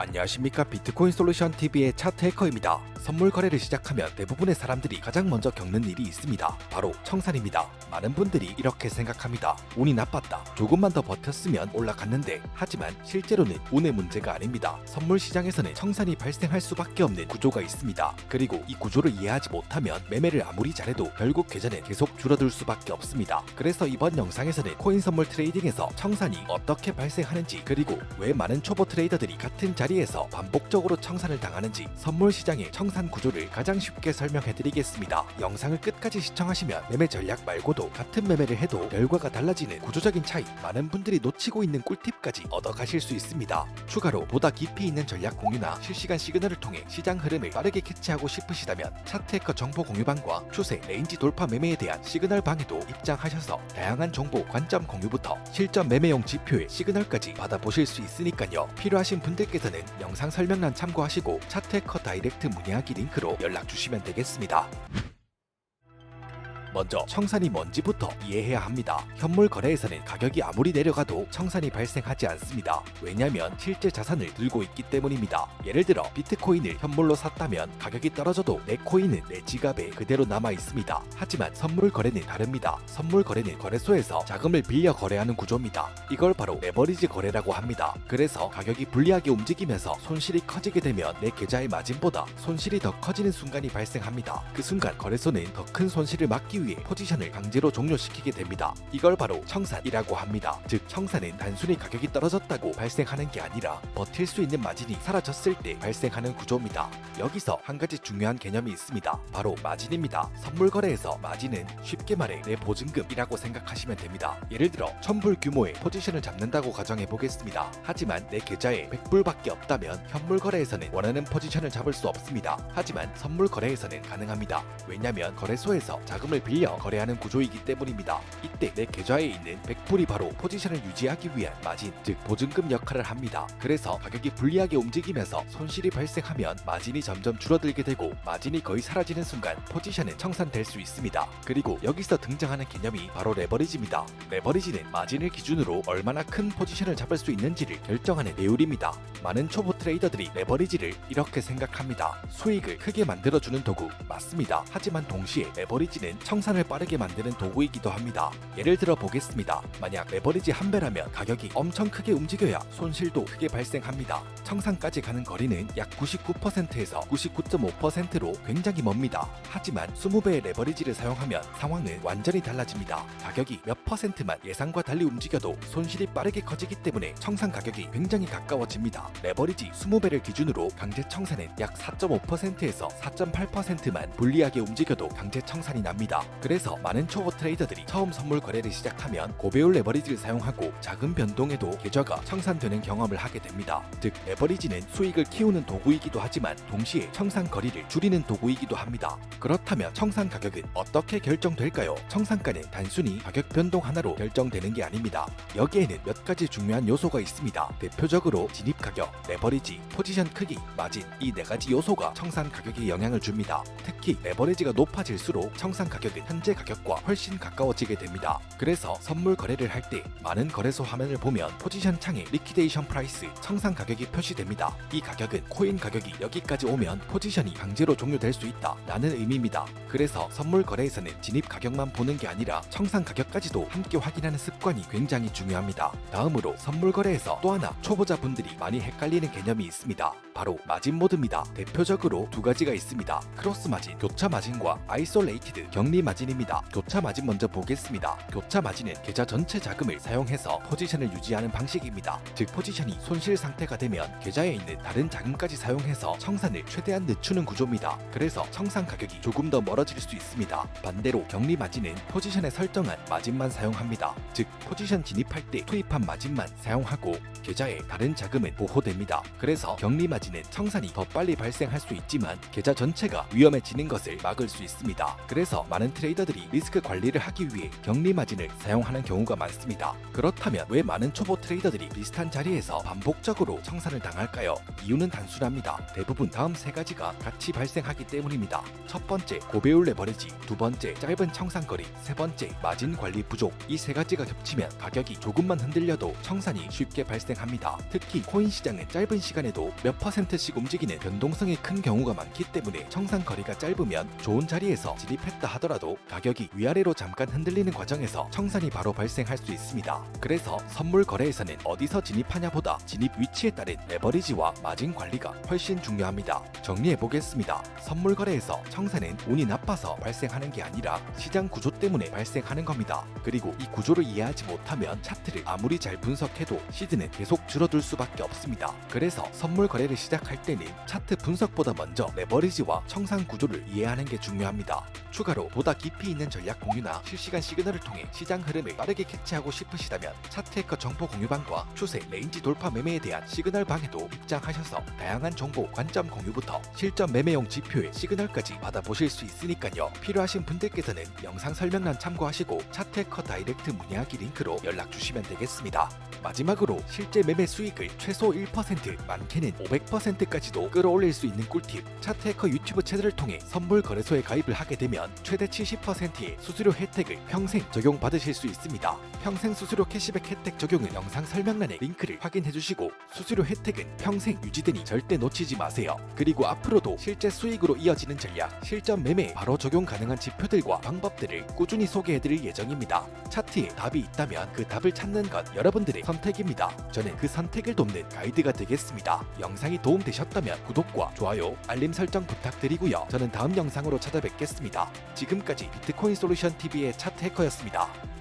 안녕하십니까. 비트코인 솔루션 TV의 차트 해커입니다. 선물 거래를 시작하면 대부분의 사람들이 가장 먼저 겪는 일이 있습니다. 바로 청산입니다. 많은 분들이 이렇게 생각합니다. 운이 나빴다. 조금만 더 버텼으면 올라갔는데, 하지만 실제로는 운의 문제가 아닙니다. 선물 시장에서는 청산이 발생할 수밖에 없는 구조가 있습니다. 그리고 이 구조를 이해하지 못하면 매매를 아무리 잘해도 결국 계좌는 계속 줄어들 수밖에 없습니다. 그래서 이번 영상에서는 코인 선물 트레이딩에서 청산이 어떻게 발생하는지, 그리고 왜 많은 초보 트레이더들이 같은 자리에서 반복적으로 청산을 당하는지, 선물 시장의 청산 구조를 가장 쉽게 설명해드리겠습니다. 영상을 끝까지 시청하시면 매매 전략 말고도 같은 매매를 해도 결과가 달라지는 구조적인 차이, 많은 분들이 놓치고 있는 꿀팁까지 얻어가실 수 있습니다. 추가로 보다 깊이 있는 전략 공유나 실시간 시그널을 통해 시장 흐름을 빠르게 캐치하고 싶으시다면 차트 해커 정보 공유방과 추세, 레인지 돌파 매매에 대한 시그널 방에도 입장하셔서 다양한 정보, 관점 공유부터 실전 매매용 지표의 시그널까지 받아보실 수 있으니까요. 필요하신 분들께서는 영상 설명란 참고하시고 차트 해커 다이렉트 문의하기 링크로 연락 주시면 되겠습니다. 먼저 청산이 뭔지부터 이해해야 합니다. 현물 거래에서는 가격이 아무리 내려가도 청산이 발생하지 않습니다. 왜냐면 실제 자산을 들고 있기 때문입니다. 예를 들어 비트코인을 현물로 샀다면 가격이 떨어져도 내 코인은 내 지갑에 그대로 남아 있습니다. 하지만 선물 거래는 다릅니다. 선물 거래는 거래소에서 자금을 빌려 거래하는 구조입니다. 이걸 바로 레버리지 거래라고 합니다. 그래서 가격이 불리하게 움직이면서 손실이 커지게 되면 내 계좌의 마진보다 손실이 더 커지는 순간이 발생합니다. 그 순간 거래소는 더 큰 손실을 막기 위해 포지션을 강제로 종료시키게 됩니다. 이걸 바로 청산이라고 합니다. 즉 청산은 단순히 가격이 떨어졌다고 발생하는 게 아니라 버틸 수 있는 마진이 사라졌을 때 발생하는 구조입니다. 여기서 한 가지 중요한 개념이 있습니다. 바로 마진입니다. 선물 거래에서 마진은 쉽게 말해 내 보증금이라고 생각하시면 됩니다. 예를 들어 1000불 규모의 포지션을 잡는다고 가정해 보겠습니다. 하지만 내 계좌에 100불밖에 없다면 현물 거래에서는 원하는 포지션을 잡을 수 없습니다. 하지만 선물 거래에서는 가능합니다. 왜냐면 거래소에서 자금을 빌려 거래하는 구조이기 때문입니다. 이때 내 계좌에 있는 100불이 바로 포지션을 유지하기 위한 마진, 즉 보증금 역할을 합니다. 그래서 가격이 불리하게 움직이면서 손실이 발생하면 마진이 점점 줄어들게 되고, 마진이 거의 사라지는 순간 포지션은 청산될 수 있습니다. 그리고 여기서 등장하는 개념이 바로 레버리지입니다. 레버리지는 마진을 기준으로 얼마나 큰 포지션을 잡을 수 있는지를 결정하는 배율입니다. 많은 초보 트레이더들이 레버리지를 이렇게 생각합니다. 수익을 크게 만들어주는 도구, 맞습니다. 하지만 동시에 레버리지는 청산을 빠르게 만드는 도구이기도 합니다. 예를 들어 보겠습니다. 만약 레버리지 한 배라면 가격이 엄청 크게 움직여야 손실도 크게 발생합니다. 청산까지 가는 거리는 약 99%에서 99.5%로 굉장히 멉니다. 하지만 20배의 레버리지를 사용하면 상황은 완전히 달라집니다. 가격이 몇 퍼센트만 예상과 달리 움직여도 손실이 빠르게 커지기 때문에 청산 가격이 굉장히 가까워집니다. 레버리지 20배를 기준으로 강제 청산은 약 4.5%에서 4.8%만 불리하게 움직여도 강제 청산이 납니다. 그래서 많은 초보 트레이더들이 처음 선물 거래를 시작하면 고배율 레버리지를 사용하고 작은 변동에도 계좌가 청산되는 경험을 하게 됩니다. 즉 레버리지는 수익을 키우는 도구이기도 하지만 동시에 청산 거리를 줄이는 도구이기도 합니다. 그렇다면 청산 가격은 어떻게 결정될까요? 청산가는 단순히 가격 변동 하나로 결정되는 게 아닙니다. 여기에는 몇 가지 중요한 요소가 있습니다. 대표적으로 진입 가격, 레버리지, 포지션 크기, 마진, 이 네 가지 요소가 청산 가격에 영향을 줍니다. 특히 레버리지가 높아질수록 청산 가격은 현재 가격과 훨씬 가까워지게 됩니다. 그래서 선물 거래를 할 때 많은 거래소 화면을 보면 포지션 창에 리퀴데이션 프라이스, 청산 가격이 표시됩니다. 이 가격은 코인 가격이 여기까지 오면 포지션이 강제로 종료될 수 있다 라는 의미입니다. 그래서 선물 거래에서는 진입 가격만 보는 게 아니라 청산 가격까지도 함께 확인하는 습관이 굉장히 중요합니다. 다음으로 선물 거래에서 또 하나 초보자분들이 많이 헷갈리는 개념이 있습니다. 바로 마진 모드입니다. 대표적으로 두 가지가 있습니다. 크로스 마진, 교차 마진과 아이솔레이티드 격리 마진입니다. 교차 마진 먼저 보겠습니다. 교차 마진은 계좌 전체 자금을 사용해서 포지션을 유지하는 방식입니다. 즉 포지션이 손실 상태가 되면 계좌에 있는 다른 자금까지 사용해서 청산을 최대한 늦추는 구조입니다. 그래서 청산 가격이 조금 더 멀어질 수 있습니다. 반대로 격리 마진은 포지션에 설정한 마진만 사용합니다. 즉 포지션 진입할 때 투입한 마진만 사용하고 계좌에 다른 자금은 보호됩니다. 그래서 격리 마진은 청산이 더 빨리 발생할 수 있지만 계좌 전체가 위험해지는 것을 막을 수 있습니다. 그래서 많은 트레이더들이 리스크 관리를 하기 위해 격리 마진을 사용하는 경우가 경우가 많습니다. 그렇다면 왜 많은 초보 트레이더들이 비슷한 자리에서 반복적으로 청산을 당할까요? 이유는 단순합니다. 대부분 다음 세 가지가 같이 발생하기 때문입니다. 첫 번째, 고배율 레버리지. 두 번째, 짧은 청산거리. 세 번째, 마진 관리 부족. 이 세 가지가 겹치면 가격이 조금만 흔들려도 청산이 쉽게 발생합니다. 특히 코인 시장은 짧은 시간에도 몇 %씩 움직이는 변동성이 큰 경우가 많기 때문에 청산 거리가 짧으면 좋은 자리에서 진입했다 하더라도 가격이 위아래로 잠깐 흔들리는 과정에서 청산이 바로 발생할 수 있습니다. 그래서 선물 거래에서는 어디서 진입하냐보다 진입 위치에 따른 레버리지와 마진 관리가 훨씬 중요합니다. 정리해 보겠습니다. 선물 거래에서 청산은 운이 나빠서 발생하는 게 아니라 시장 구조 때문에 발생하는 겁니다. 그리고 이 구조를 이해하지 못하면 차트를 아무리 잘 분석해도 시드는 계속 줄어들 수밖에 없습니다. 그래서 선물 거래를 시작할 때는 차트 분석보다 먼저 레버리지와 청산 구조를 이해하는 게 중요합니다. 추가로 보다 깊이 있는 전략 공유나 실시간 시그널을 통해 시장 흐름을 빠르게 캐치하고 싶으시다면 차트해커 정보 공유방과 추세, 레인지 돌파 매매에 대한 시그널 방에도 입장하셔서 다양한 정보, 관점 공유부터 실전 매매용 지표의 시그널까지 받아보실 수 있으니까요. 필요하신 분들께서는 영상 설명란 참고하시고 차트해커 다이렉트 문의하기 링크로 연락 주시면 되겠습니다. 마지막으로 실제 매매 수익을 최소 1%, 많게는 500%까지도 끌어올릴 수 있는 꿀팁. 차트해커 유튜브 채널을 통해 선물 거래소에 가입을 하게 되면 최대 70%의 수수료 혜택을 평생 적용받으실 수 있습니다. 평생 수수료 캐시백 혜택 적용은 영상 설명란의 링크를 확인해 주시고 수수료 혜택은 평생 유지되니 절대 놓치지 마세요. 그리고 앞으로도 실제 수익으로 이어지는 전략, 실전 매매에 바로 적용 가능한 지표들과 방법들을 꾸준히 소개해드릴 예정입니다. 차트에 답이 있다면 그 답을 찾는 건 여러분들의 선택입니다. 저는 그 선택을 돕는 가이드가 되겠습니다. 영상이 도움되셨다면 구독과 좋아요, 알림 설정 부탁드리고요. 저는 다음 영상으로 찾아뵙겠습니다. 지금까지 비트코인 솔루션 TV의 차트 해커였습니다.